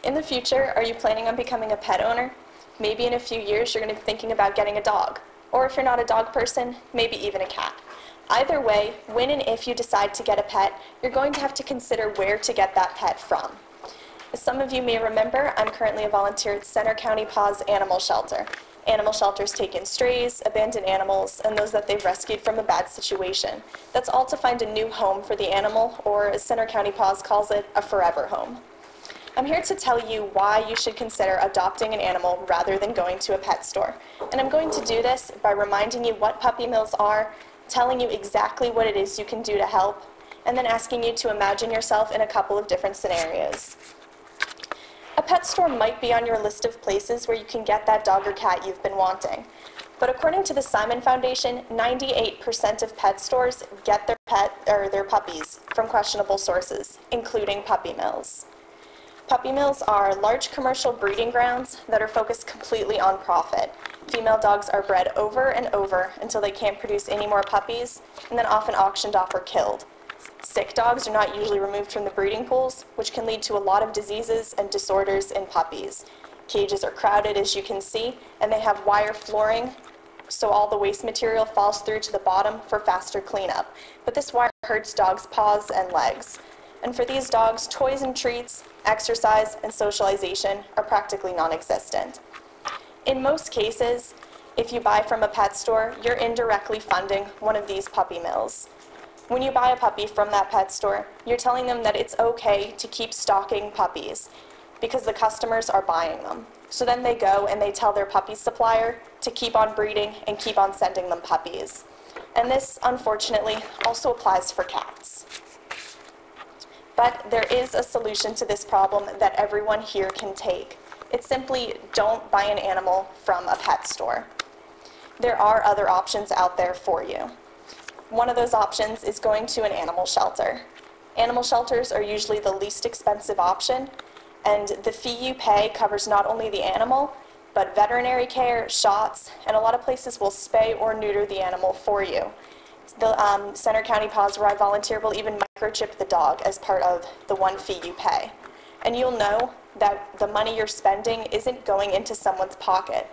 In the future, are you planning on becoming a pet owner? Maybe in a few years you're going to be thinking about getting a dog. Or if you're not a dog person, maybe even a cat. Either way, when and if you decide to get a pet, you're going to have to consider where to get that pet from. As some of you may remember, I'm currently a volunteer at Center County Paws Animal Shelter. Animal shelters take in strays, abandoned animals, and those that they've rescued from a bad situation. That's all to find a new home for the animal, or as Center County Paws calls it, a forever home. I'm here to tell you why you should consider adopting an animal rather than going to a pet store. And I'm going to do this by reminding you what puppy mills are, telling you exactly what it is you can do to help, and then asking you to imagine yourself in a couple of different scenarios. A pet store might be on your list of places where you can get that dog or cat you've been wanting. But according to the Simon Foundation, 98% of pet stores get their puppies from questionable sources, including puppy mills. Puppy mills are large commercial breeding grounds that are focused completely on profit. Female dogs are bred over and over until they can't produce any more puppies, and then often auctioned off or killed. Sick dogs are not usually removed from the breeding pools, which can lead to a lot of diseases and disorders in puppies. Cages are crowded, as you can see, and they have wire flooring, so all the waste material falls through to the bottom for faster cleanup. But this wire hurts dogs' paws and legs. And for these dogs, toys and treats, exercise, and socialization are practically non-existent. In most cases, if you buy from a pet store, you're indirectly funding one of these puppy mills. When you buy a puppy from that pet store, you're telling them that it's okay to keep stocking puppies because the customers are buying them. So then they go and they tell their puppy supplier to keep on breeding and keep on sending them puppies. And this, unfortunately, also applies for cats. But there is a solution to this problem that everyone here can take. It's simply don't buy an animal from a pet store. There are other options out there for you. One of those options is going to an animal shelter. Animal shelters are usually the least expensive option, and the fee you pay covers not only the animal, but veterinary care, shots, and a lot of places will spay or neuter the animal for you. The Center County Paws, where I volunteer, will even microchip the dog as part of the one fee you pay. And you'll know that the money you're spending isn't going into someone's pocket.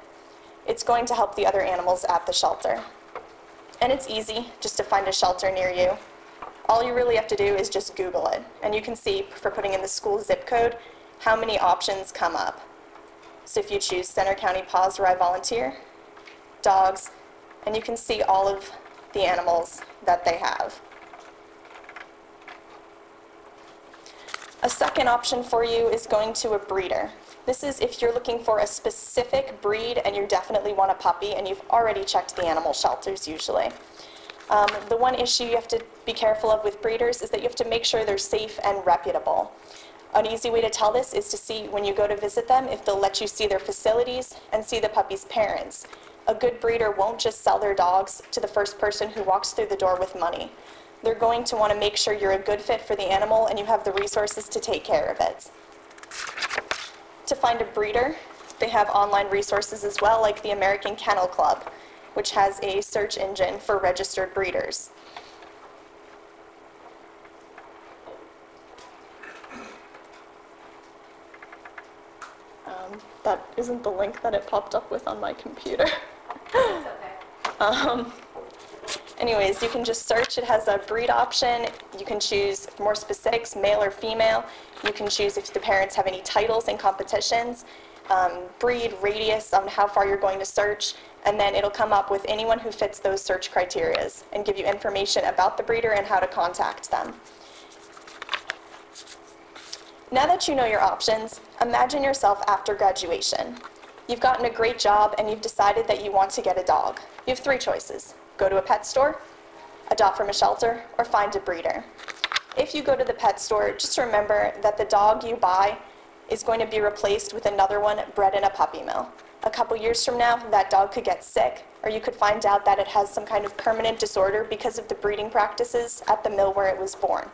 It's going to help the other animals at the shelter. And it's easy just to find a shelter near you. All you really have to do is just Google it. And you can see, for putting in the school zip code, how many options come up. So if you choose Center County Paws, where I volunteer, dogs, and you can see all of the animals that they have. A second option for you is going to a breeder. This is if you're looking for a specific breed and you definitely want a puppy and you've already checked the animal shelters usually. The one issue you have to be careful of with breeders is that you have to make sure they're safe and reputable. An easy way to tell this is to see when you go to visit them if they'll let you see their facilities and see the puppy's parents. A good breeder won't just sell their dogs to the first person who walks through the door with money. They're going to want to make sure you're a good fit for the animal and you have the resources to take care of it. To find a breeder, they have online resources as well, like the American Kennel Club, which has a search engine for registered breeders. That isn't the link that it popped up with on my computer. It's okay. Anyways, you can just search. It has a breed option. You can choose more specifics, male or female. You can choose if the parents have any titles in competitions, breed, radius on how far you're going to search, and then it'll come up with anyone who fits those search criteria and give you information about the breeder and how to contact them. Now that you know your options, imagine yourself after graduation. You've gotten a great job and you've decided that you want to get a dog. You have three choices: go to a pet store, adopt from a shelter, or find a breeder. If you go to the pet store, just remember that the dog you buy is going to be replaced with another one bred in a puppy mill. A couple years from now, that dog could get sick, or you could find out that it has some kind of permanent disorder because of the breeding practices at the mill where it was born.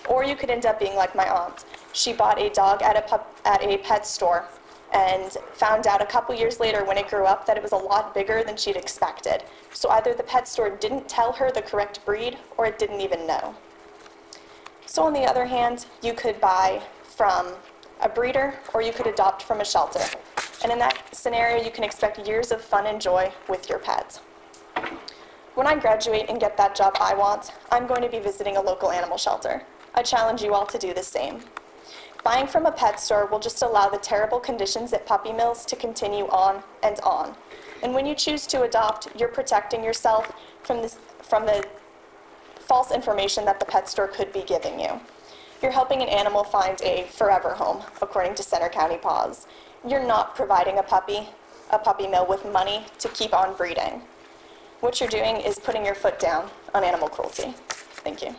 Or you could end up being like my aunt. She bought a dog at a pet store and found out a couple years later when it grew up that it was a lot bigger than she'd expected. So either the pet store didn't tell her the correct breed or it didn't even know. So on the other hand, you could buy from a breeder, or you could adopt from a shelter. And in that scenario, you can expect years of fun and joy with your pets. When I graduate and get that job I want, I'm going to be visiting a local animal shelter. I challenge you all to do the same. Buying from a pet store will just allow the terrible conditions at puppy mills to continue on and on. And when you choose to adopt, you're protecting yourself from the false information that the pet store could be giving you. You're helping an animal find a forever home, according to Center County Paws. You're not providing a puppy mill with money to keep on breeding. What you're doing is putting your foot down on animal cruelty. Thank you.